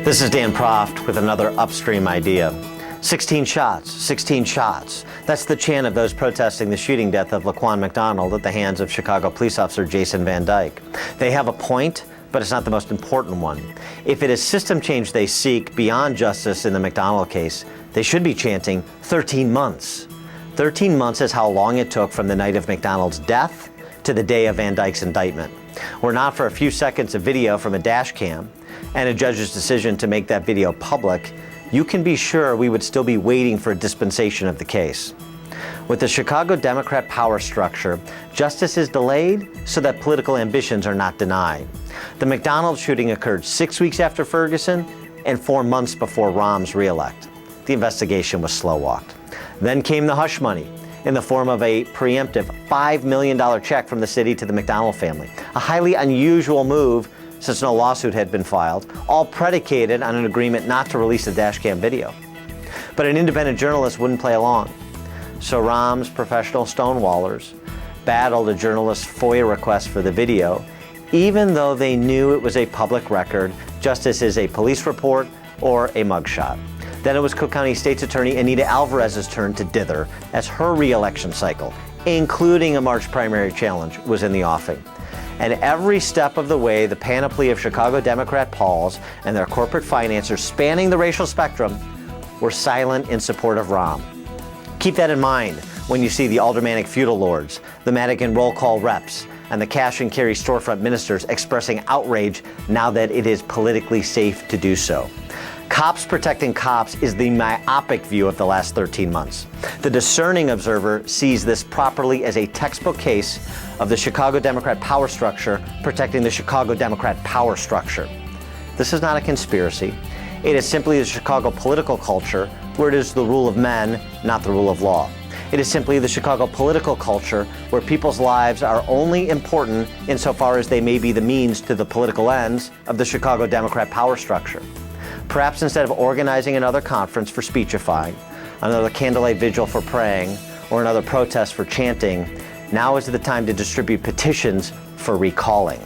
This is Dan Proft with another Upstream idea. 16 shots, 16 shots. That's the chant of those protesting the shooting death of Laquan McDonald at the hands of Chicago police officer Jason Van Dyke. They have a point, but it's not the most important one. If it is system change they seek beyond justice in the McDonald case, they should be chanting 13 months. 13 months is how long it took from the night of McDonald's death to the day of Van Dyke's indictment. Were not for a few seconds of video from a dash cam and a judge's decision to make that video public, you can be sure we would still be waiting for a dispensation of the case. With the Chicago Democrat power structure, justice is delayed so that political ambitions are not denied. The McDonald shooting occurred 6 weeks after Ferguson and 4 months before Rahm's reelect. The investigation was slow-walked. Then came the hush money in the form of a preemptive $5 million check from the city to the McDonald family, a highly unusual move since no lawsuit had been filed, all predicated on an agreement not to release the dashcam video. But an independent journalist wouldn't play along. So Rahm's professional stonewallers battled a journalist's FOIA request for the video, even though they knew it was a public record, just as is a police report or a mugshot. Then it was Cook County State's Attorney Anita Alvarez's turn to dither as her re-election cycle, including a March primary challenge, was in the offing. And every step of the way, the panoply of Chicago Democrat Pauls and their corporate financiers spanning the racial spectrum were silent in support of Rahm. Keep that in mind when you see the aldermanic feudal lords, the Madigan roll call reps, and the cash and carry storefront ministers expressing outrage now that it is politically safe to do so. Cops protecting cops is the myopic view of the last 13 months. The discerning observer sees this properly as a textbook case of the Chicago Democrat power structure protecting the Chicago Democrat power structure. This is not a conspiracy. It is simply the Chicago political culture where it is the rule of men, not the rule of law. It is simply the Chicago political culture where people's lives are only important insofar as they may be the means to the political ends of the Chicago Democrat power structure. Perhaps instead of organizing another conference for speechifying, another candlelight vigil for praying, or another protest for chanting, now is the time to distribute petitions for recalling.